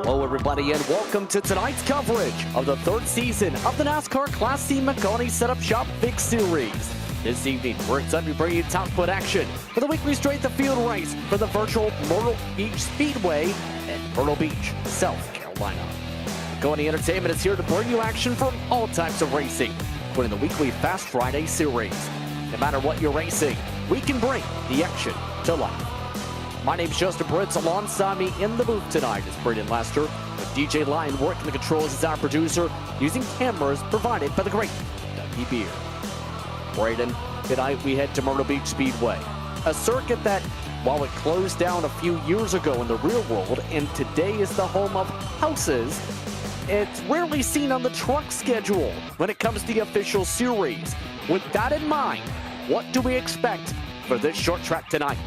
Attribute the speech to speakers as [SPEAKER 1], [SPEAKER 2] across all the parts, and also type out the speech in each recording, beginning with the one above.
[SPEAKER 1] Hello everybody and welcome to tonight's coverage of the third season of the NASCAR Class C Maconi Setup Shop Big Series. This evening, we're excited to bring you top foot action for the weekly straight to field race for the virtual Myrtle Beach Speedway in Myrtle Beach, South Carolina. Maconi Entertainment is here to bring you action from all types of racing, including the weekly Fast Friday series. No matter what you're racing, we can bring the action to life. My name's Justin Britz. Alongside me in the booth tonight is Braden Lester, with DJ Lyon working the controls as our producer, using cameras provided by the great Dougie Beer. Braden, tonight we head to Myrtle Beach Speedway, a circuit that, while it closed down a few years ago in the real world and today is the home of houses, it's rarely seen on the truck schedule when it comes to the official series. With that in mind, what do we expect for this short track tonight?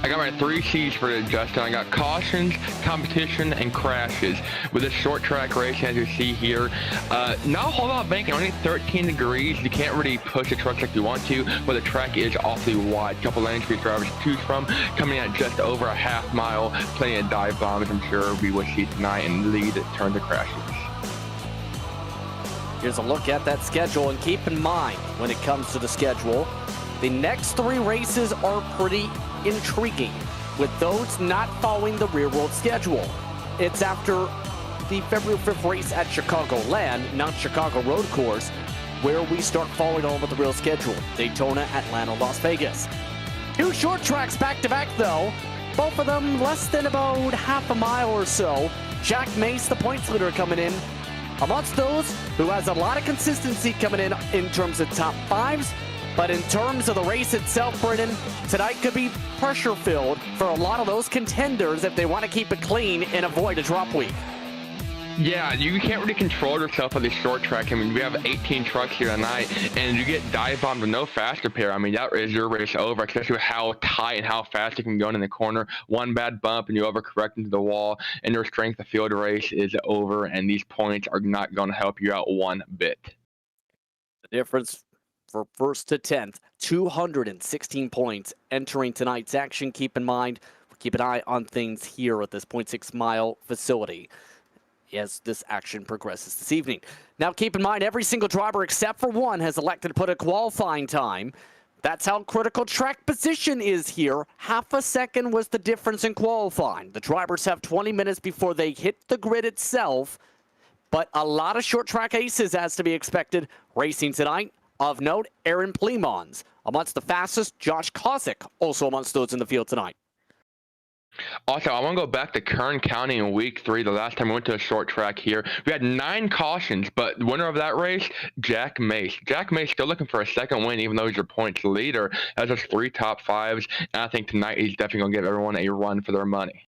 [SPEAKER 2] I got my 3 C's for it, Justin. I got cautions, competition, and crashes. With this short track race, as you see here, not a whole lot of banking, only 13 degrees. You can't really push the trucks like you want to, but the track is awfully wide. Couple lanes for these drivers to choose from. Coming at just over a half mile, plenty of dive bombs, I'm sure we will see tonight, and lead turn to crashes.
[SPEAKER 1] Here's a look at that schedule, and keep in mind, when it comes to the schedule, the next 3 races are pretty intriguing, with those not following the real world schedule. It's after the February 5th race at Chicagoland, not Chicago Road Course, where we start following on with the real schedule. Daytona, Atlanta, Las Vegas. 2 short tracks back to back though, both of them less than about half a mile or so. Jack Mace, the points leader, coming in amongst those who has a lot of consistency coming in terms of top 5s. But in terms of the race itself, Brennan, tonight could be pressure-filled for a lot of those contenders if they want to keep it clean and avoid a drop week.
[SPEAKER 2] Yeah, you can't really control yourself on this short track. I mean, we have 18 trucks here tonight, and you get dive bombed with no fast repair. I mean, that is your race over, especially with how tight and how fast you can go in the corner. One bad bump, and you overcorrect into the wall, and your strength of field race is over, and these points are not going to help you out one bit.
[SPEAKER 1] The difference for 1st to 10th, 216 points entering tonight's action. Keep in mind, we'll keep an eye on things here at this 0.6 mile facility as this action progresses this evening. Now, keep in mind, every single driver except for one has elected to put a qualifying time. That's how critical track position is here. Half a second was the difference in qualifying. The drivers have 20 minutes before they hit the grid itself, but a lot of short track aces as to be expected racing tonight. Of note, Aaron Plemons amongst the fastest. Josh Kozik also amongst those in the field tonight.
[SPEAKER 2] Also, I want to go back to Kern County in week 3, the last time we went to a short track here. We had 9 cautions, but the winner of that race, Jack Mace. Jack Mace still looking for a second win, even though he's your points leader. Has us 3 top 5s, and I think tonight he's definitely going to give everyone a run for their money.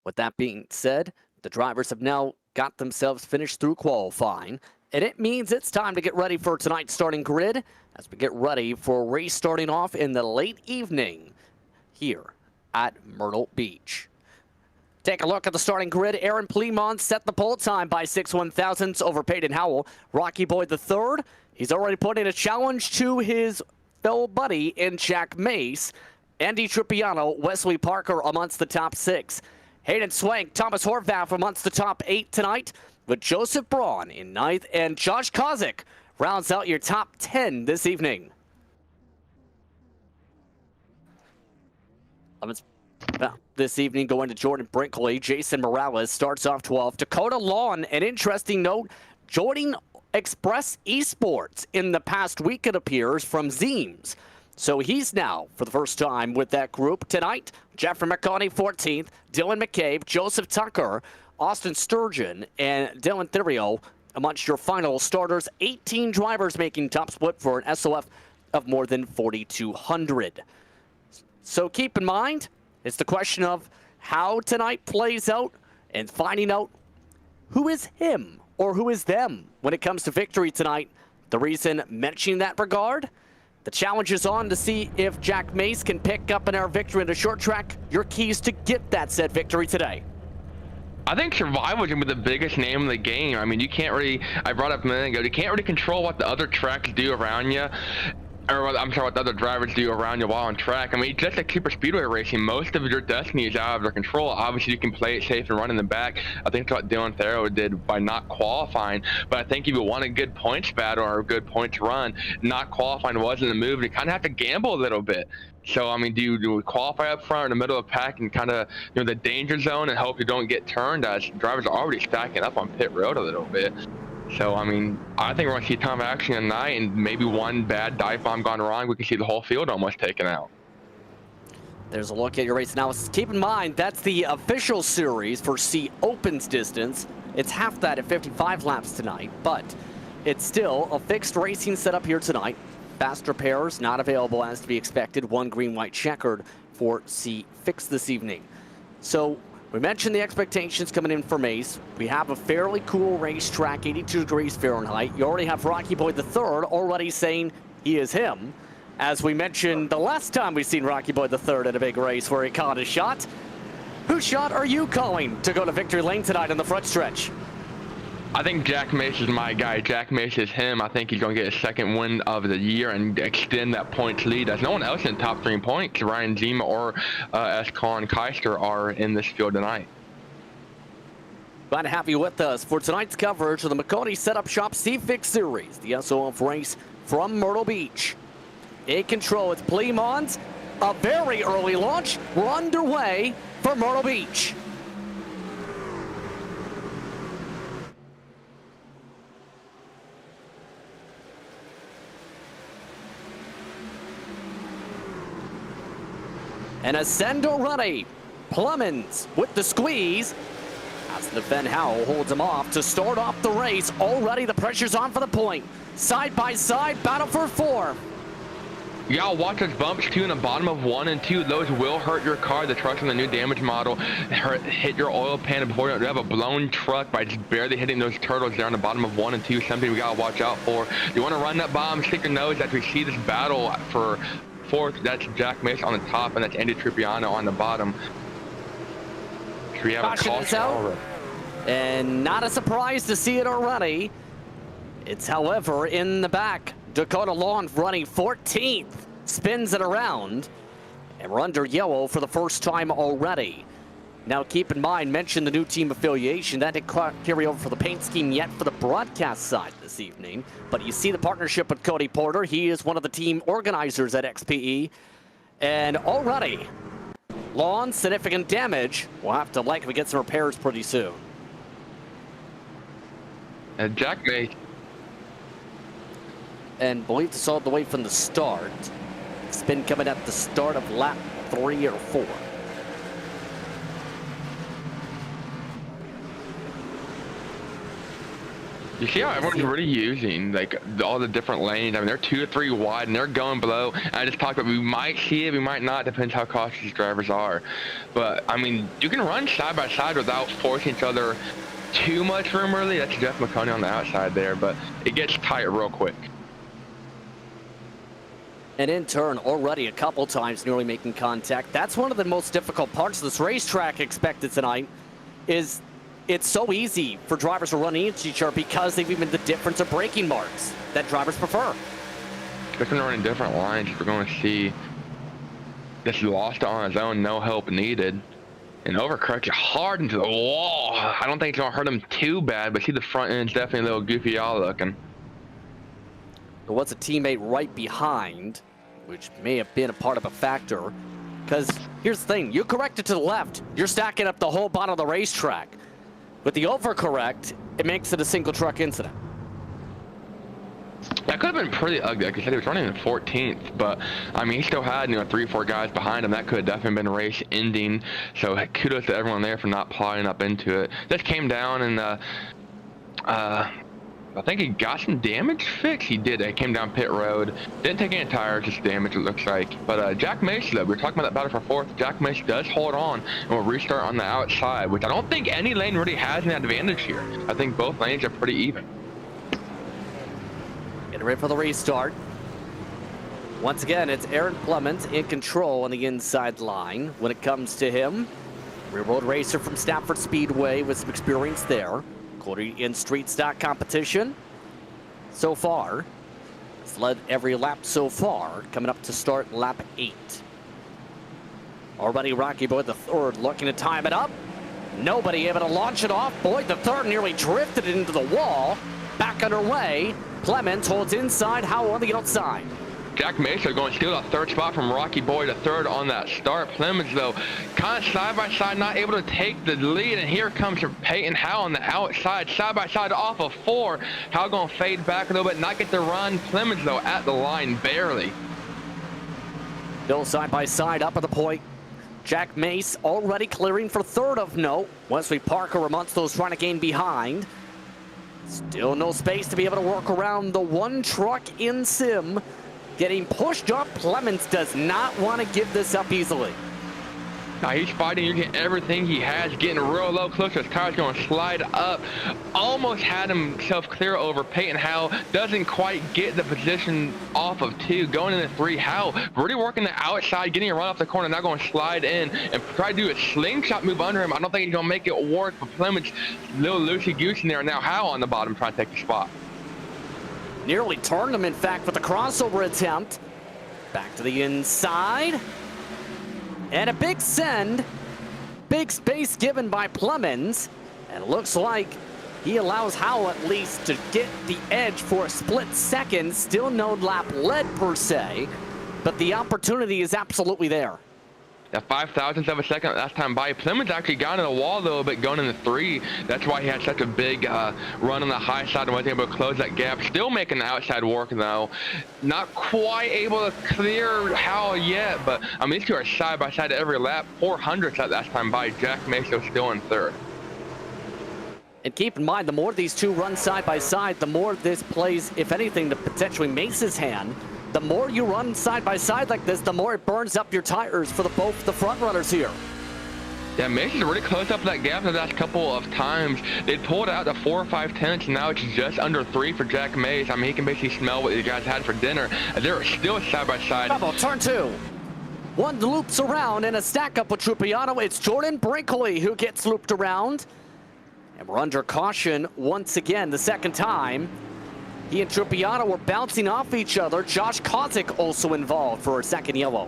[SPEAKER 1] With that being said, the drivers have now got themselves finished through qualifying, and it means it's time to get ready for tonight's starting grid as we get ready for a race starting off in the late evening here at Myrtle Beach. Take a look at the starting grid. Aaron Plemons set the pole time by 6/1000ths over Peyton Howell. Rocky Boy III, he's already put in a challenge to his fellow buddy in Jack Mace. Andy Tripiano, Wesley Parker amongst the top 6. Hayden Swank, Thomas Horvath amongst the top 8 tonight, with Joseph Braun in 9th, and Josh Kozik rounds out your top 10 this evening. This evening going to Jordan Brinkley. Jason Morales starts off 12. Dakota Lawn, an interesting note, joining Express Esports in the past week, it appears, from Zeems. So he's now, for the first time, with that group. Tonight, Jeffrey Maconi 14th, Dylan McCabe, Joseph Tucker, Austin Sturgeon, and Dylan Theriot amongst your final starters. 18 drivers making top split for an S.O.F of more than 4,200. So keep in mind, it's the question of how tonight plays out and finding out who is him or who is them when it comes to victory tonight. The reason mentioning that regard, the challenge is on to see if Jack Mace can pick up an air victory in a short track. Your keys to get that said victory today.
[SPEAKER 2] I think survival is going to be the biggest name in the game. I mean, you can't really, I brought up a minute ago, you can't really control what the other tracks do around you. or I'm sorry, what other drivers do around you while on track. I mean, just like super speedway racing, most of your destiny is out of their control. Obviously, you can play it safe and run in the back. I think that's what Dylan Farrow did by not qualifying. But I think if you want a good points battle or a good points run, not qualifying wasn't the move. You kind of have to gamble a little bit. So, I mean, do you qualify up front in the middle of the pack and kind of, the danger zone and hope you don't get turned as drivers are already stacking up on pit road a little bit? So, I mean, I think we're going to see a ton of action tonight, and maybe one bad dive bomb gone wrong, we can see the whole field almost taken out.
[SPEAKER 1] There's a look at your race analysis. Keep in mind, that's the official series for C Open's distance. It's half that at 55 laps tonight, but it's still a fixed racing setup here tonight. Faster pairs not available as to be expected. One green-white checkered for C fixed this evening. So we mentioned the expectations coming in for Mace. We have a fairly cool racetrack, 82 degrees Fahrenheit. You already have Rocky Boy III already saying he is him. As we mentioned the last time we've seen Rocky Boy III in a big race where he caught a shot. Whose shot are you calling to go to victory lane tonight in the front stretch?
[SPEAKER 2] I think Jack Mace is my guy. Jack Mace is him. I think he's going to get his second win of the year and extend that points lead as no one else in the top 3 points, Ryan Zima or S. Colin Keister, are in this field tonight.
[SPEAKER 1] Glad to have you with us for tonight's coverage of the Maconi Setup Shop C-Fix Series, the S.O.F race from Myrtle Beach. In control, it's Plymont. A very early launch. We're underway for Myrtle Beach. And ascend already. Plummins with the squeeze. As the Van Howell holds him off to start off the race. Already the pressure's on for the point. Side by side, battle for 4.
[SPEAKER 2] You gotta watch those bumps too in the bottom of 1 and 2. Those will hurt your car. The truck's in the new damage model. Hit your oil pan before you have a blown truck by just barely hitting those turtles there on the bottom of 1 and 2. Something we gotta watch out for. You wanna run that bomb, stick your nose as we see this battle for 4th. That's Jack Mace on the top, and that's Andy Tripiano on the bottom. So we have a caution already.
[SPEAKER 1] And not a surprise to see it already. It's, however, in the back. Dakota Lawn running 14th. Spins it around. And we're under yellow for the first time already. Now, keep in mind, mention the new team affiliation. That didn't carry over for the paint scheme yet for the broadcast side this evening. But you see the partnership with Cody Porter. He is one of the team organizers at XPE. And already, lawn, significant damage. We'll have to likely get some repairs pretty soon.
[SPEAKER 2] And Jack Mace.
[SPEAKER 1] And believe this all the way from the start. Spin coming at the start of lap 3 or 4.
[SPEAKER 2] You see how everyone's really using like all the different lanes. I mean, they're 2 or 3 wide and they're going below. And I just talked about, we might see it, we might not, depends how cautious these drivers are. But I mean, you can run side by side without forcing each other too much room early. That's Jeff Maconi on the outside there, but it gets tight real quick.
[SPEAKER 1] And in turn, already a couple times nearly making contact. That's one of the most difficult parts of this racetrack expected tonight, is it's so easy for drivers to run into each other because they've even the difference of braking marks that drivers prefer.
[SPEAKER 2] They're going to run in different lines. We're going to see this lost on his own, no help needed. And overcorrected hard into the wall. I don't think it's going to hurt him too bad, but see the front end's definitely a little goofy y'all looking.
[SPEAKER 1] There was a teammate right behind, which may have been a part of a factor. Because here's the thing, you correct it to the left, you're stacking up the whole bottom of the racetrack. With the overcorrect, it makes it a single truck incident.
[SPEAKER 2] That could have been pretty ugly. Like I said, he was running in 14th, but I mean, he still had 3 or 4 guys behind him. That could have definitely been race ending. So kudos to everyone there for not plotting up into it. This came down and I think he got some damage fixed. He did. It came down pit road. Didn't take any tires, just damage it looks like. But Jack Mace, though, we were talking about that battle for 4th. Jack Mace does hold on and will restart on the outside, which I don't think any lane really has an advantage here. I think both lanes are pretty even.
[SPEAKER 1] Getting ready for the restart. Once again, it's Aaron Plummins in control on the inside line when it comes to him. Real road racer from Stafford Speedway with some experience there. Quarter in street stock competition so far. He's led every lap so far, coming up to start lap 8. Already Rocky Boy the third looking to time it up. Nobody able to launch it off. Boyd the third nearly drifted it into the wall. Back underway. Clemens holds inside. Howell on the outside.
[SPEAKER 2] Jack Mesa going to steal that third spot from Rocky Boy the third on that start. Clemens, though, kind of side by side, not able to take the lead. And here comes Peyton Howell on the outside, side by side off of 4. Howell going to fade back a little bit, not get the run. Clemens, though, at the line, barely.
[SPEAKER 1] Still side by side up at the point. Jack Mace already clearing for third of note. Wesley Parker amongst those trying to gain behind. Still no space to be able to work around the one truck in sim. Getting pushed up. Clemens does not want to give this up easily.
[SPEAKER 2] Now he's fighting using everything he has, getting real low, close to his tires, going to slide up. Almost had himself clear over Peyton Howell. Doesn't quite get the position off of 2. Going into 3, Howell really working the outside, getting a run off the corner, now going to slide in and try to do a slingshot move under him. I don't think he's going to make it work, but Clemens a little loosey-goosey there. Now Howell on the bottom trying to take the spot.
[SPEAKER 1] Nearly turned him, in fact, with the crossover attempt. Back to the inside. And a big send. Big space given by Clemens. And it looks like he allows Howell at least to get the edge for a split second. Still no lap led per se, but the opportunity is absolutely there.
[SPEAKER 2] Yeah, 5,000ths of a second last time by. Clemens actually got in the wall a little bit going into 3. That's why he had such a big run on the high side and wasn't able to close that gap. Still making the outside work though. Not quite able to clear Howell yet, but I mean, these two are side by side every lap. 400ths that last time by. Jack Mesa still in 3rd.
[SPEAKER 1] And keep in mind, the more these two run side by side, the more this plays, if anything, to potentially Mace's hand. The more you run side by side like this, the more it burns up your tires for both the front runners here.
[SPEAKER 2] Yeah, Mason's really closed up that gap the last couple of times. They pulled out the 4 or 5 tenths, and now it's just under 3 for Jack Mays. I mean, he can basically smell what these guys had for dinner. They're still side by side.
[SPEAKER 1] Double turn 2. One loops around and a stack up with Trupiano. It's Jordan Brinkley who gets looped around. And we're under caution once again, the second time. He and Trupiano were bouncing off each other. Josh Kozik also involved for a second yellow.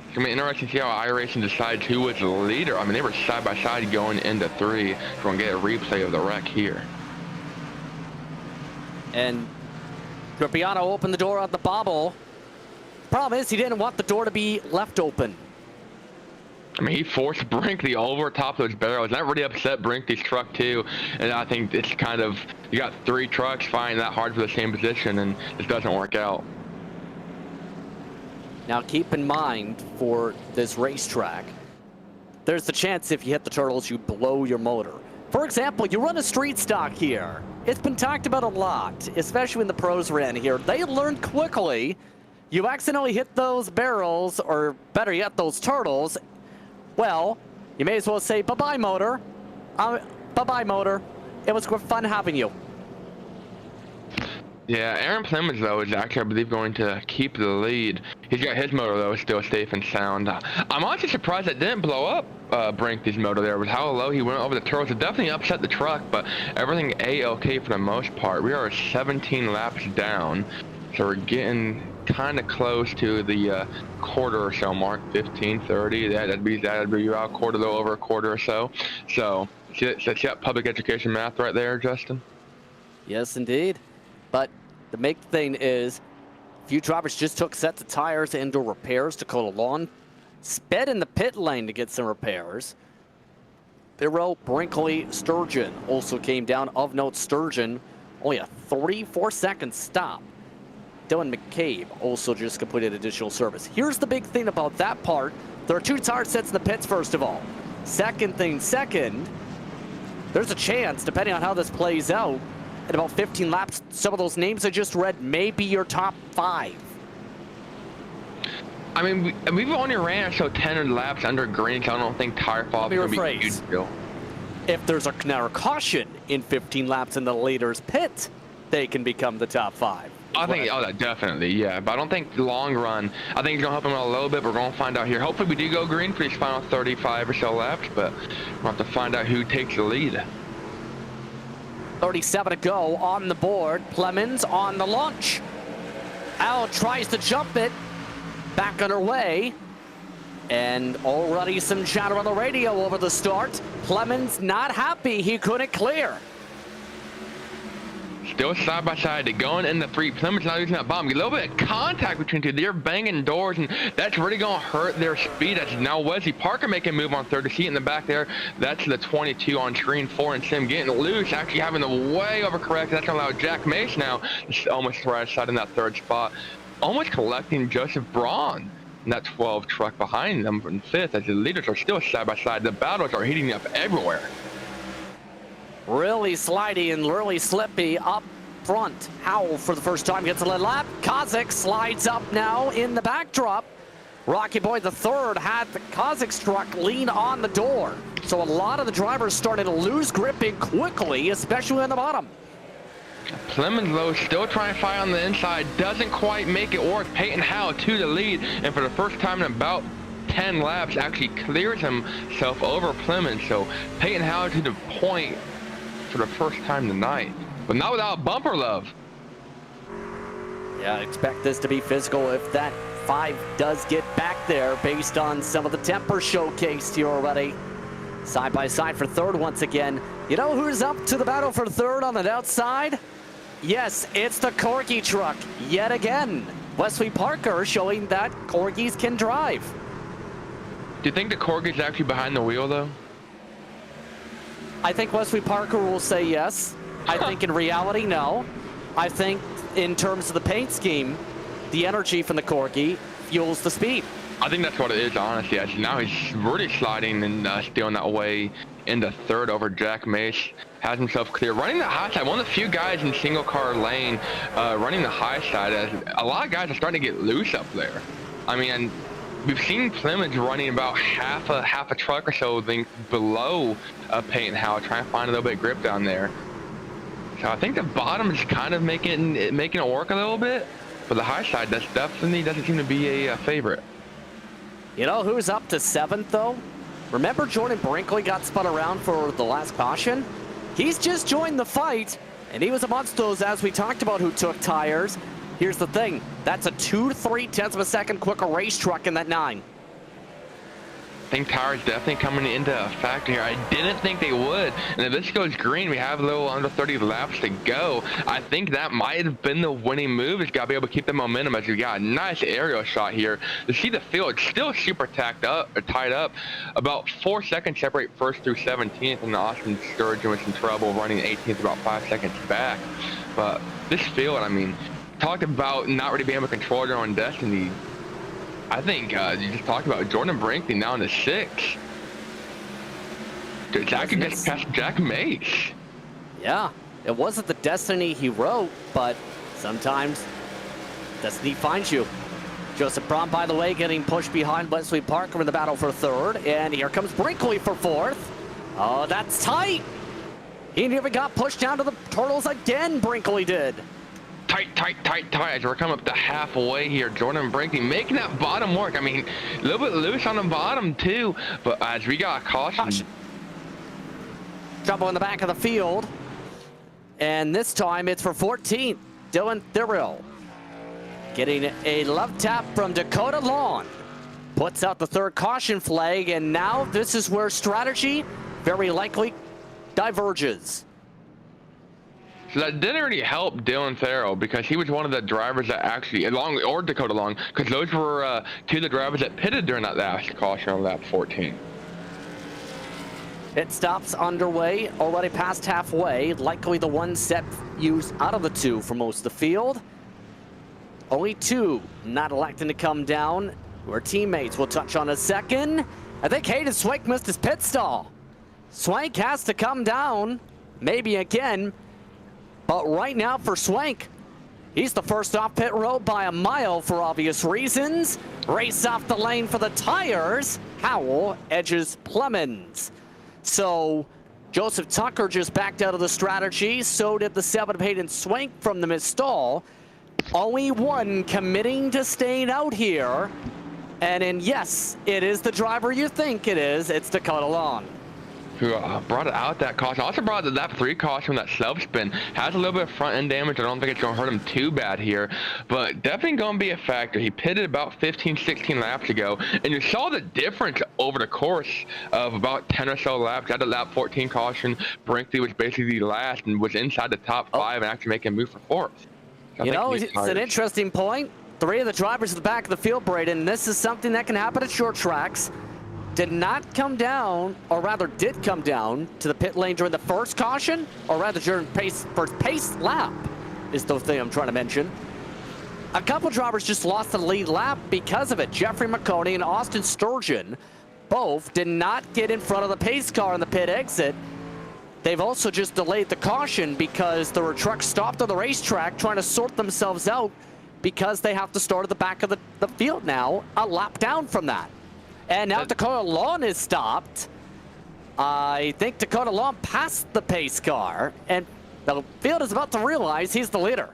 [SPEAKER 2] It's going to be interesting to see how iRacing decides who was the leader. I mean, they were side by side going into 3. We're going to get a replay of the wreck here.
[SPEAKER 1] And Trupiano opened the door on the bobble. Problem is, he didn't want the door to be left open.
[SPEAKER 2] I mean, he forced Brinkley over top those barrels. That really upset Brinkley's truck too. And I think it's kind of, you got 3 trucks fighting that hard for the same position, and this doesn't work out.
[SPEAKER 1] Now keep in mind, for this racetrack, there's the chance if you hit the turtles, you blow your motor. For example, you run a street stock here. It's been talked about a lot, especially when the pros ran here. They learned quickly, you accidentally hit those barrels, or better yet, those turtles. Well, you may as well say bye-bye, motor. Bye-bye, motor. It was fun having you.
[SPEAKER 2] Yeah, Aaron Clemens, though, is actually, I believe, going to keep the lead. He's got his motor, though, still safe and sound. I'm honestly surprised that didn't blow up Brinkley's motor there. With how low he went over the turtles, it definitely upset the truck, but everything A-okay for the most part. We are 17 laps down, so we're getting kind of close to the quarter or so mark, 15:30. That'd be about a quarter, though, over a quarter or so. So that's that public education math right there, Justin.
[SPEAKER 1] Yes, indeed. But the main thing is, a few drivers just took sets of tires and/or repairs. Dakota Lawn sped in the pit lane to get some repairs. Biro, Brinkley, Sturgeon also came down. Of note, Sturgeon only a 34-second stop. Dylan McCabe also just completed additional service. Here's the big thing about that part. There are 2 tire sets in the pits, first of all. Second, there's a chance, depending on how this plays out, in about 15 laps, some of those names I just read may be your top 5.
[SPEAKER 2] I mean, we've only ran so 10 laps under green, so I don't think tire fall is going to be a huge deal.
[SPEAKER 1] If there's a caution in 15 laps in the leader's pit, they can become the top 5.
[SPEAKER 2] I think, definitely, yeah. But I don't think long run, I think it's going to help him out a little bit. We're going to find out here. Hopefully we do go green for these final 35 or so laps, but we'll have to find out who takes the lead.
[SPEAKER 1] 37 to go on the board. Clemens on the launch. Al tries to jump it. Back underway. And already some chatter on the radio over the start. Clemens not happy he couldn't clear.
[SPEAKER 2] Still side by side, they're going in the three. Plymouth's not using that bomb. A little bit of contact between two. They're banging doors, and that's really going to hurt their speed. That's now Wesley Parker making a move on third. To see it in the back there, that's the 22 on screen. 4 and Sim getting loose, actually having to way overcorrect. That's going to allow Jack Mace now almost right side in that third spot. Almost collecting Joseph Braun. And that 12 truck behind them in fifth, as the leaders are still side by side. The battles are heating up everywhere.
[SPEAKER 1] Really slidey and really slippy up front. Howell for the first time gets a lead lap. Kozik slides up now in the backdrop. Rocky Boy the third had the Kozik's truck lean on the door. So a lot of the drivers started to lose gripping quickly, especially on the bottom.
[SPEAKER 2] Clemens though still trying to fight on the inside, doesn't quite make it work. Peyton Howe to the lead, and for the first time in about 10 laps actually clears himself over Clemens. So Peyton Howe to the point for the first time tonight, but not without bumper love.
[SPEAKER 1] Yeah, I expect this to be physical if that 5 does get back there based on some of the temper showcased here already. Side by side for third once again. You know who's up to the battle for third on the outside? Yes, it's the Corgi truck yet again. Wesley Parker showing that Corgis can drive.
[SPEAKER 2] Do you think the Corgi's actually behind the wheel though?
[SPEAKER 1] I think Wesley Parker will say yes. I think in reality, no. I think in terms of the paint scheme, the energy from the Corgi fuels the speed.
[SPEAKER 2] I think that's what it is, honestly. Actually, now he's really sliding and stealing that way into third over Jack Mace. Has himself clear. Running the high side, one of the few guys in single car lane running the high side. As a lot of guys are starting to get loose up there. I mean, we've seen Clemens running about half a truck or so below Peyton Howe, trying to find a little bit of grip down there. So I think the bottom is kind of making it work a little bit. But the high side, that's definitely doesn't seem to be a favorite.
[SPEAKER 1] You know who's up to 7th though? Remember Jordan Brinkley got spun around for the last caution? He's just joined the fight, and he was amongst those, as we talked about, who took tires. Here's the thing, that's a 2 to 3 tenths of a second quicker race truck in that 9.
[SPEAKER 2] I think tires definitely coming into a factor here. I didn't think they would. And if this goes green, we have a little under 30 laps to go. I think that might have been the winning move. It's got to be able to keep the momentum as we got a nice aerial shot here. To see the field still super tied up. About 4 seconds separate first through 17th, and Austin Sturgeon with some trouble running 18th about 5 seconds back. But this field, I mean, talked about not really being able to control their own destiny. I think you just talked about Jordan Brinkley now in the 6th. Jack gets past Jack Mace.
[SPEAKER 1] Yeah, it wasn't the destiny he wrote, but sometimes destiny finds you. Joseph Braun, by the way, getting pushed behind Wesley Parker in the battle for third, and here comes Brinkley for fourth. Oh, that's tight. He never got pushed down to the turtles again, Brinkley did.
[SPEAKER 2] Tight as we're coming up to halfway here. Jordan Brinkley making that bottom work. I mean, a little bit loose on the bottom too, but as we got caution.
[SPEAKER 1] Trouble in the back of the field, and this time it's for 14th. Dylan Thirill getting a love tap from Dakota Lawn. Puts out the third caution flag, and now this is where strategy very likely diverges.
[SPEAKER 2] So that didn't really help Dylan Farrell because he was one of the drivers that actually, or Dakota Long, because those were two of the drivers that pitted during that last caution on lap 14.
[SPEAKER 1] Pit stops underway, already past halfway. Likely the one set used out of the 2 for most of the field. Only 2 not electing to come down. Our teammates will touch on a second. I think Hayden Swank missed his pit stall. Swank has to come down, maybe again. But right now for Swank, he's the first off pit road by a mile for obvious reasons. Race off the lane for the tires. Howell edges Clemens. So Joseph Tucker just backed out of the strategy. So did the 7 of Hayden Swank from the mid-stall. Only one committing to staying out here. And yes, it is the driver you think it is. It's Dakota Long.
[SPEAKER 2] who brought it out that caution. Also brought the lap 3 caution from that self-spin. Has a little bit of front end damage. I don't think it's going to hurt him too bad here, but definitely going to be a factor. He pitted about 15, 16 laps ago, and you saw the difference over the course of about 10 or so laps. Got a lap 14 caution. Brinkley was basically last and was inside the top 5 and actually making a move for 4th.
[SPEAKER 1] You know, it's an interesting point. 3 of the drivers at the back of the field, Braden. This is something that can happen at short tracks. Did not come down, or rather did come down to the pit lane during the first caution, or rather during first pace lap is the thing I'm trying to mention. A couple drivers just lost the lead lap because of it. Jeffrey Maconi and Austin Sturgeon both did not get in front of the pace car on the pit exit. They've also just delayed the caution because there were trucks stopped on the racetrack trying to sort themselves out because they have to start at the back of the field now, a lap down from that. And now Dakota Long is stopped. I think Dakota Long passed the pace car, and the field is about to realize he's the leader.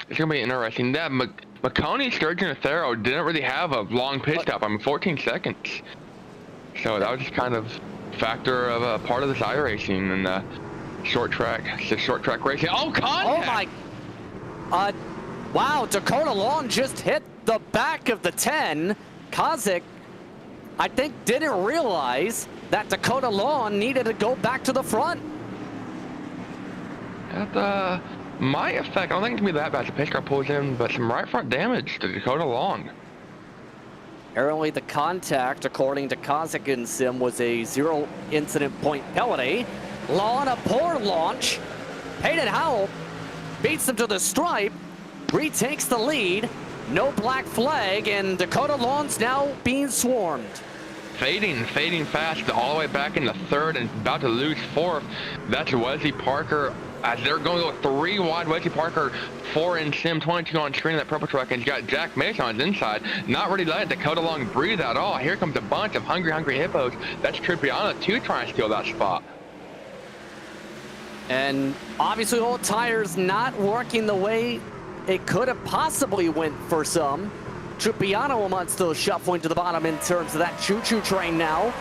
[SPEAKER 2] It's going to be interesting. That Maconi, Sturgeon, and Thero didn't really have a long pit stop. I mean, 14 seconds. So that was just kind of a factor of a part of this iRacing and the short track racing. Oh, contact!
[SPEAKER 1] Oh, my. Wow, Dakota Long just hit the back of the 10. Kozik, I think, didn't realize that Dakota Long needed to go back to the front.
[SPEAKER 2] That might affect. I don't think it's going to be that bad. The pace car pulls in, but some right front damage to Dakota Long.
[SPEAKER 1] Apparently, the contact, according to Kozik and Sim, was a 0 incident point penalty. Long, a poor launch. Hayden Howell beats him to the stripe, retakes the lead. No black flag, and Dakota Long's now being swarmed.
[SPEAKER 2] Fading fast all the way back into 3rd and about to lose 4th. That's Wesley Parker. As they're going to go 3 wide, Wesley Parker, 4 in Sim, 22 on screen in that purple truck, and he's got Jack Mason on his inside. Not really letting Dakota Long breathe at all. Here comes a bunch of hungry hippos. That's Tripiano too, trying to steal that spot.
[SPEAKER 1] And obviously, old tires not working the way it could have possibly went for some. Tripiano amongst those shuffling to the bottom in terms of that choo-choo train now.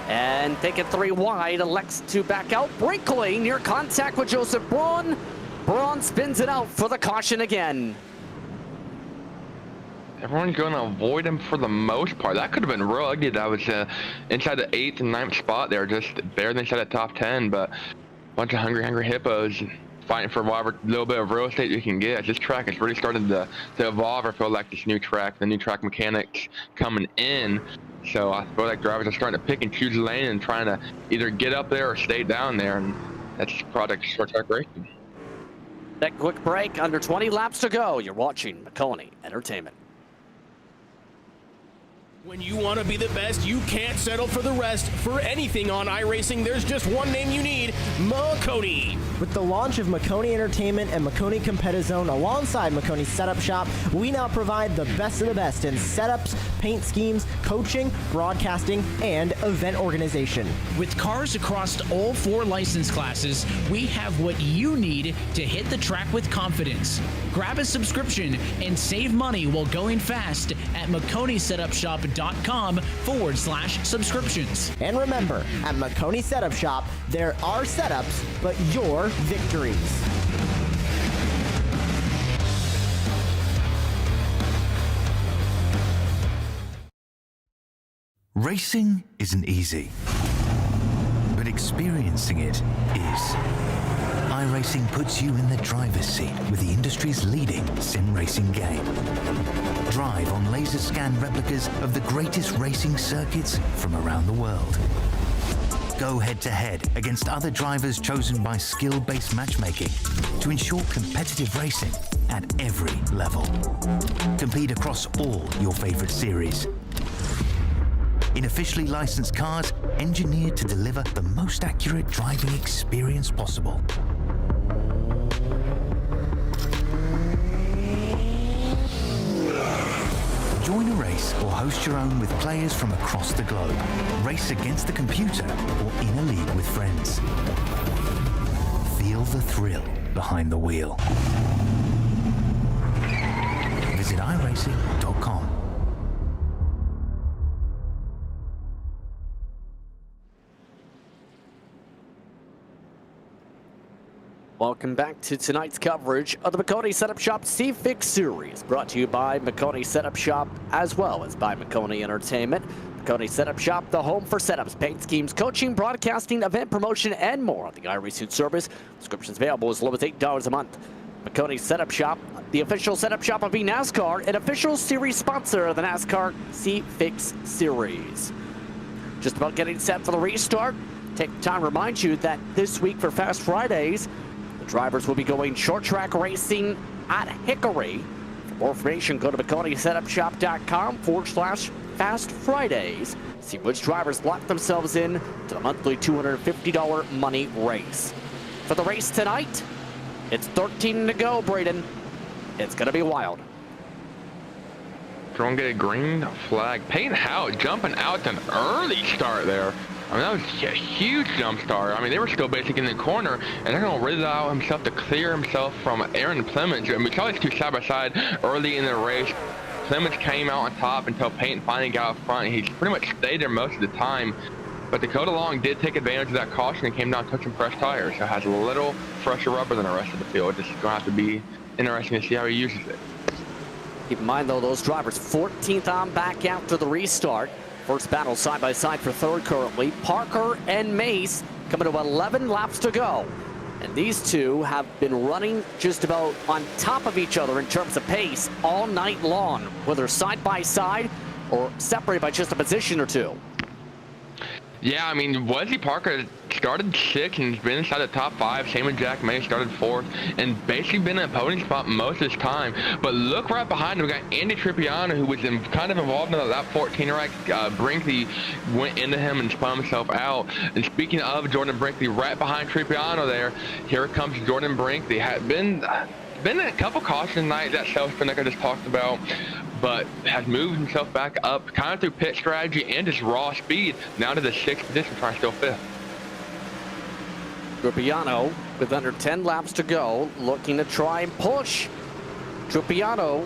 [SPEAKER 1] And taking 3 wide, elects to back out. Brinkley near contact with Joseph Braun. Braun spins it out for the caution again.
[SPEAKER 2] Everyone's going to avoid him for the most part. That could have been real ugly. That was inside the 8th and 9th spot there, just barely inside the top 10, but a bunch of hungry hippos fighting for whatever little bit of real estate you can get. This track is really starting to evolve. I feel like this new track, the new track mechanics coming in. So I feel like drivers are starting to pick and choose lane and trying to either get up there or stay down there. And that's the product of short track racing.
[SPEAKER 1] That quick break, under 20 laps to go. You're watching Maconi Entertainment.
[SPEAKER 3] When you want to be the best, you can't settle for the rest. For anything on iRacing, there's just one name you need, Maconi.
[SPEAKER 4] With the launch of Maconi Entertainment and Maconi Competizone alongside Maconi Setup Shop, we now provide the best of the best in setups, paint schemes, coaching, broadcasting, and event organization.
[SPEAKER 5] With cars across all 4 license classes, we have what you need to hit the track with confidence. Grab a subscription and save money while going fast at MaconiSetupShop.com/subscriptions.
[SPEAKER 4] And remember, at Maconi Setup Shop, there are setups, but your victories.
[SPEAKER 6] Racing isn't easy, but experiencing it is. iRacing puts you in the driver's seat with the industry's leading sim racing game. Drive on laser scan replicas of the greatest racing circuits from around the world. Go head-to-head against other drivers chosen by skill-based matchmaking to ensure competitive racing at every level. Compete across all your favorite series. In officially licensed cars, engineered to deliver the most accurate driving experience possible. Join a race or host your own with players from across the globe. Race against the computer or in a league with friends. Feel the thrill behind the wheel. Visit iRacing.com.
[SPEAKER 1] Welcome back to tonight's coverage of the Maconi Setup Shop C-Fix Series, brought to you by Maconi Setup Shop as well as by Maconi Entertainment. Maconi Setup Shop, the home for setups, paint schemes, coaching, broadcasting, event promotion, and more. The iRacing service, subscriptions available as low as $8 a month. Maconi Setup Shop, the official setup shop of NASCAR, an official series sponsor of the NASCAR C-Fix Series. Just about getting set for the restart. Take time to remind you that this week for Fast Fridays, the drivers will be going short track racing at Hickory. For more information, go to MaconiSetupShop.com/Fast Fridays. See which drivers lock themselves in to the monthly $250 money race. For the race tonight, it's 13 to go, Braden. It's going to be wild.
[SPEAKER 2] Trying to get a green flag. Peyton Howe jumping out to an early start there. I mean, that was a huge jump start. I mean, they were still basically in the corner, and they're going to really allow himself to clear himself from Aaron Clemens. I mean, we saw these two side by side early in the race. Clemens came out on top until Peyton finally got out front. He's pretty much stayed there most of the time. But Dakota Long did take advantage of that caution and came down touching fresh tires. So it has a little fresher rubber than the rest of the field. It's going to have to be interesting to see how he uses it.
[SPEAKER 1] Keep in mind, though, those drivers 14th on back after the restart. First battle side by side for third currently. Parker and Mace coming to 11 laps to go. And these two have been running just about on top of each other in terms of pace all night long, whether side by side or separated by just a position or two.
[SPEAKER 2] Yeah, I mean, Wesley Parker started 6th and has been inside the top 5. Same with Jack May, started 4th and basically been in a podium spot most of his time. But look right behind him, we got Andy Trippiano, who was kind of involved in the lap 14 wreck. Brinkley went into him and spun himself out. And speaking of Jordan Brinkley, right behind Trippiano there, here comes Jordan Brinkley. Had been in a couple caution nights, that self-spin like I just talked about, but has moved himself back up kind of through pit strategy and just raw speed, now to the 6th position, trying to steal 5th.
[SPEAKER 1] Trippiano with under 10 laps to go, looking to try and push. Trippiano,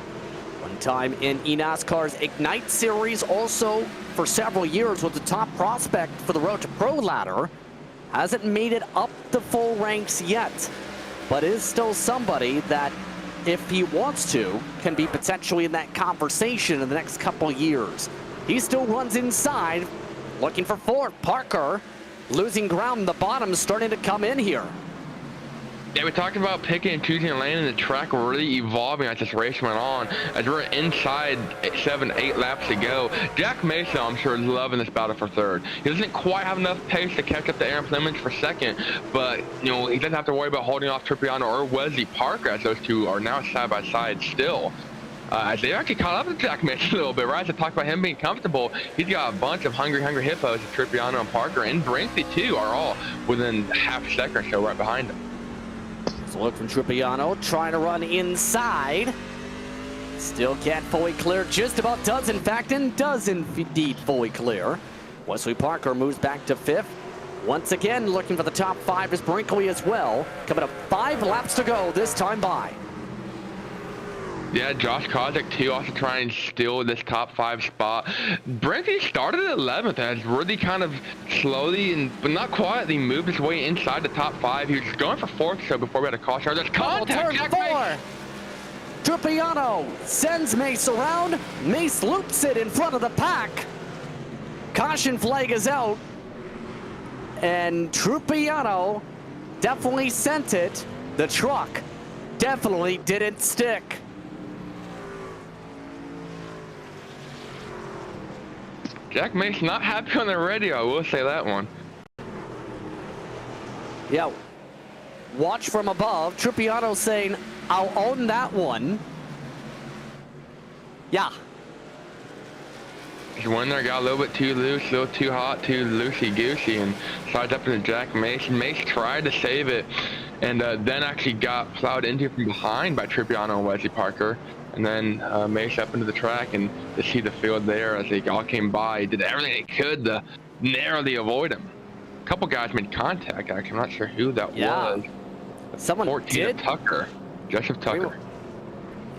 [SPEAKER 1] one time in eNASCAR's Ignite Series, also for several years was the top prospect for the Road to Pro ladder. Hasn't made it up the full ranks yet, but is still somebody that, if he wants to, can be potentially in that conversation in the next couple years. He still runs inside, looking for 4th. Parker losing ground. The bottom starting to come in here.
[SPEAKER 2] Yeah, we talked about picking and choosing a lane and the track really evolving as this race went on. As we're inside 7-8 laps to go, Jack Mason, I'm sure, is loving this battle for 3rd. He doesn't quite have enough pace to catch up to Aaron Clemens for 2nd, but you know, he doesn't have to worry about holding off Trippiano or Wesley Parker, as those two are now side by side still. As they actually caught up with Jack Mason a little bit, right? To talk about him being comfortable, he's got a bunch of hungry hippos. Trippiano and Parker and Brinkley too are all within half a second or so right behind him.
[SPEAKER 1] So look from Trippiano, trying to run inside. Still can't fully clear, just about does in fact, and does indeed fully clear. Wesley Parker moves back to 5th. Once again, looking for the top 5 is Brinkley as well. Coming up 5 laps to go this time by.
[SPEAKER 2] Yeah, Josh Kozik too, also trying to steal this top 5 spot. Brinkley started at 11th and has really kind of slowly but not quietly moved his way inside the top 5. He was going for 4th, so before we had a caution. There's contact.
[SPEAKER 1] Turn 4. Trippiano sends Mace around. Mace loops it in front of the pack. Caution flag is out. And Trippiano definitely sent it. The truck definitely didn't stick.
[SPEAKER 2] Jack Mason not happy on the radio, I will say that one.
[SPEAKER 1] Yeah, watch from above. Trippiano saying, I'll own that one. Yeah.
[SPEAKER 2] His one there got a little bit too loose, a little too hot, too loosey-goosey, and slides up into Jack Mason. Mace tried to save it, and then actually got plowed into from behind by Trippiano and Wesley Parker. And then Mace up into the track, and to see the field there as they all came by, he did everything he could to narrowly avoid him. A couple guys made contact, actually. I'm not sure who that was.
[SPEAKER 1] Someone
[SPEAKER 2] 14
[SPEAKER 1] did.
[SPEAKER 2] Tucker. Joseph Tucker.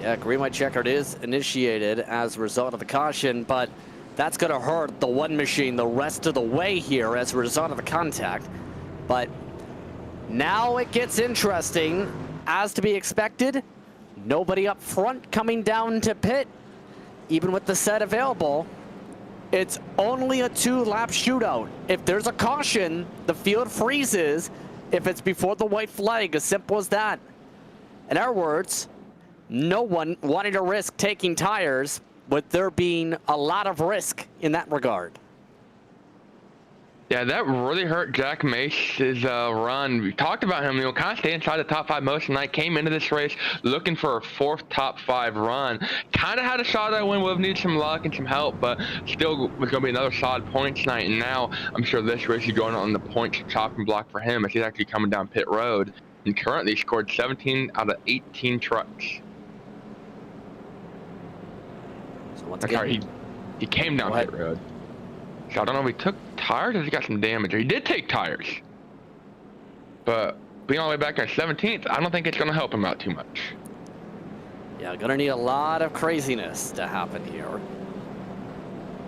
[SPEAKER 1] Yeah, green light checkered is initiated as a result of the caution, but that's going to hurt the one machine the rest of the way here as a result of the contact. But Now it gets interesting. As to be expected, nobody up front coming down to pit. Even with the set available, it's only a 2-lap shootout. If there's a caution, the field freezes. If it's before the white flag, as simple as that. In our words, no one wanted to risk taking tires with there being a lot of risk in that regard.
[SPEAKER 2] Yeah, that really hurt Jack Mace's run. We talked about him, kind of stay inside the top 5 most of the night. Came into this race looking for a 4th top 5 run. Kind of had a shot at a win. Would have needed some luck and some help, but still was going to be another solid points night. And now I'm sure this race is going on the points chopping block for him as he's actually coming down pit road. And currently scored 17 out of 18 trucks.
[SPEAKER 1] So once
[SPEAKER 2] That's
[SPEAKER 1] again,
[SPEAKER 2] how he came down pit road. So I don't know if he took tires or he got some damage. Or he did take tires. But being all the way back there 17th, I don't think it's going to help him out too much.
[SPEAKER 1] yeah, gonna need a lot of craziness to happen here.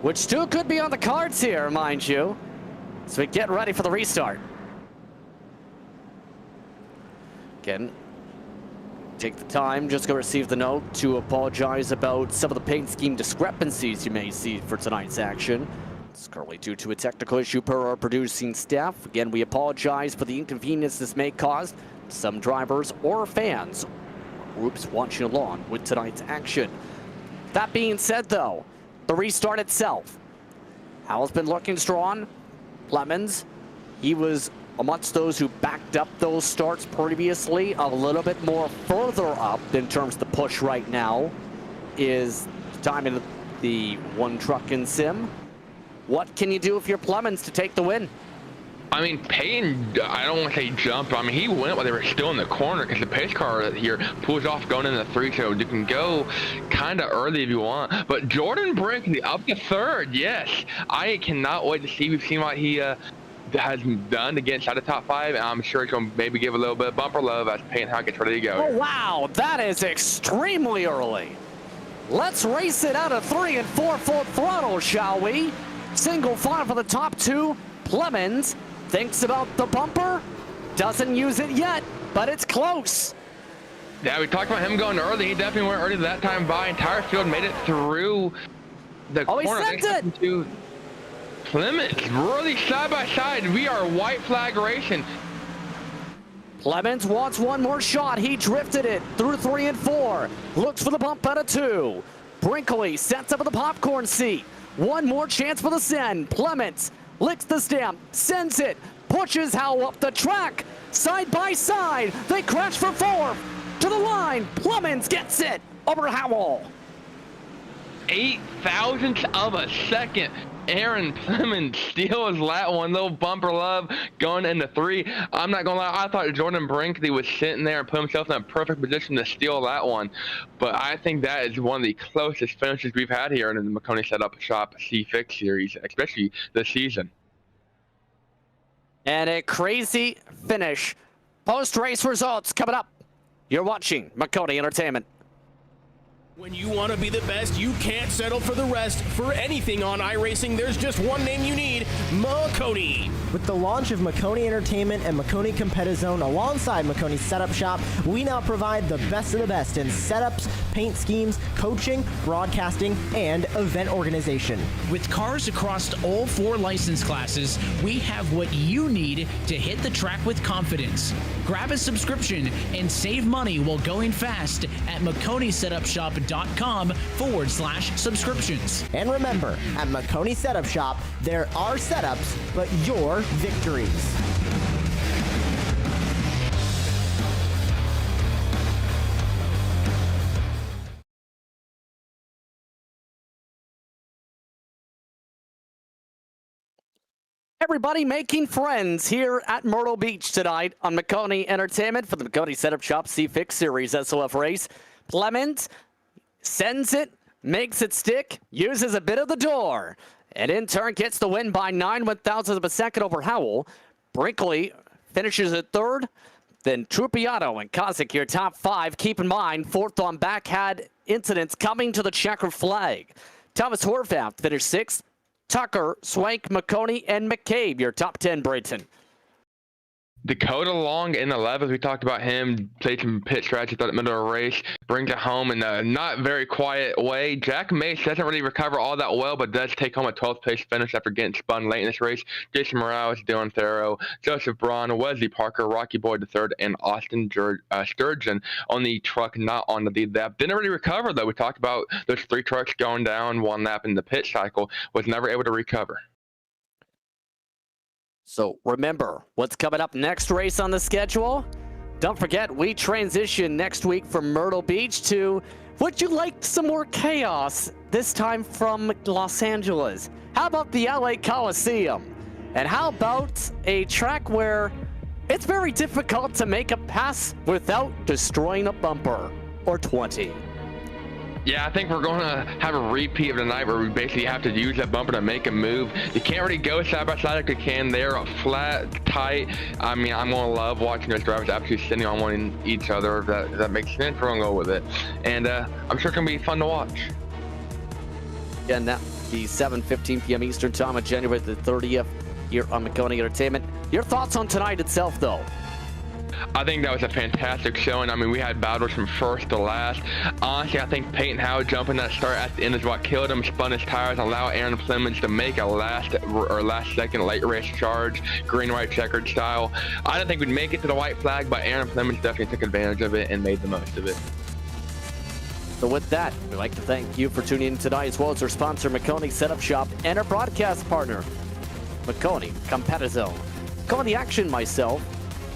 [SPEAKER 1] Which still could be on the cards here, mind you. So we get ready for the restart. Again, take the time, just go receive the note to apologize about some of the paint scheme discrepancies you may see for tonight's action. It's currently due to a technical issue per our producing staff. Again, we apologize for the inconvenience this may cause some drivers or fans, or groups watching along with tonight's action. That being said, though, the restart itself. Howell's been looking strong. Lemons, he was amongst those who backed up those starts previously. A little bit more further up in terms of the push right now is time in the one truck in sim. What can you do if you're Plemons to take the win?
[SPEAKER 2] I mean, Payton, I don't want to say jump. I mean, he went while they were still in the corner because the pace car here pulls off going into the 3, so you can go kind of early if you want. But Jordan Brinkley up to 3rd, yes. I cannot wait to see. We've seen what he has done to get inside the top 5, and I'm sure he's going to maybe give a little bit of bumper love as Payton Howell gets ready to go.
[SPEAKER 1] Oh, wow, that is extremely early. Let's race it out of 3 and 4 full throttle, shall we? Single file for the top 2. Plemons thinks about the bumper, doesn't use it yet, but it's close.
[SPEAKER 2] Yeah, we talked about him going early. He definitely went early that time by. Entire field made it through the corner.
[SPEAKER 1] He sent it.
[SPEAKER 2] To Plymouth, really side by side. We are white flag racing.
[SPEAKER 1] Plemons wants one more shot. He drifted it through 3 and 4. Looks for the bump out of 2. Brinkley sets up at the popcorn seat. One more chance for the send. Plemons licks the stamp, sends it, pushes Howell up the track. Side by side, they crash for 4th. To the line, Plemons gets it over Howell.
[SPEAKER 2] 8 thousandths of a second. Aaron Plemons steals that one. Little bumper love going into 3. I'm not gonna lie, I thought Jordan Brinkley was sitting there and put himself in a perfect position to steal that one. But I think that is one of the closest finishes we've had here in the Maconi Setup Shop C-Fix series, especially this season.
[SPEAKER 1] And a crazy finish. Post-race results coming up. You're watching Maconi Entertainment.
[SPEAKER 3] When you want to be the best, you can't settle for the rest. For anything on iRacing, there's just one name you need, Maconi.
[SPEAKER 4] With the launch of Maconi Entertainment and Maconi Competizone alongside Maconi Setup Shop, we now provide the best of the best in setups, paint schemes, coaching, broadcasting, and event organization.
[SPEAKER 5] With cars across all 4 license classes, we have what you need to hit the track with confidence. Grab a subscription and save money while going fast at MaconiSetupShop.com/subscriptions.
[SPEAKER 4] And remember, at Maconi Setup Shop, there are setups, but your victories.
[SPEAKER 1] Everybody making friends here at Myrtle Beach tonight on Maconi Entertainment for the Maconi Setup Shop C-Fix Series S.O.F race. Plemons sends it, makes it stick, uses a bit of the door, and in turn gets the win by 9/1000th of a second over Howell. Brinkley finishes at 3rd. Then Trupiano and Kozik, your top 5. Keep in mind, 4th on back had incidents coming to the checker flag. Thomas Horvath finished 6th. Tucker, Swank, Maconi, and McCabe, your top 10, Brayton.
[SPEAKER 2] Dakota Long in the 11th. We talked about him, played some pit strategy throughout the middle of the race, brings it home in a not very quiet way. Jack Mace doesn't really recover all that well, but does take home a 12th place finish after getting spun late in this race. Jason Morales, Dylan Farrow, Joseph Braun, Wesley Parker, Rocky Boyd III, and Austin Sturgeon on the truck, not on the lead lap. Didn't really recover, though. We talked about those 3 trucks going down one lap in the pit cycle, was never able to recover.
[SPEAKER 1] So remember, what's coming up next race on the schedule? Don't forget, we transition next week from Myrtle Beach to, would you like some more chaos? This time from Los Angeles. How about the LA Coliseum? And how about a track where it's very difficult to make a pass without destroying a bumper or 20?
[SPEAKER 2] Yeah, I think we're going to have a repeat of the night where we basically have to use that bumper to make a move. You can't really go side by side like you can. They're flat, tight. I mean, I'm going to love watching those drivers absolutely sitting on one each other. If that makes sense, we're going to go with it. And I'm sure it's going to be fun to watch.
[SPEAKER 1] Again, that the 7:15 p.m. Eastern Time on January the 30th here on Maconi Entertainment. Your thoughts on tonight itself, though?
[SPEAKER 2] I think that was a fantastic showing. I mean, we had battles from first to last. Honestly, I think Peyton Howe jumping that start at the end is what killed him, spun his tires, and allowed Aaron Clemens to make a last second late race charge, green-white checkered style. I didn't think we'd make it to the white flag, but Aaron Clemens definitely took advantage of it and made the most of it.
[SPEAKER 1] So with that, we'd like to thank you for tuning in tonight, as well as our sponsor, Maconi Setup Shop, and our broadcast partner, Maconi Competition. Calling the action myself.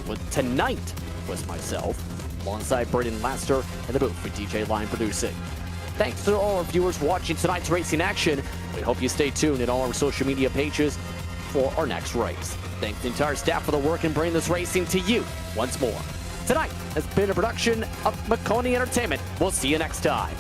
[SPEAKER 1] With tonight was myself, alongside Braden Laster and the booth with DJ Line producing. Thanks to all our viewers watching tonight's racing action. We hope you stay tuned in all our social media pages for our next race. Thanks to the entire staff for the work in bringing this racing to you once more. Tonight has been a production of Maconi Entertainment. We'll see you next time.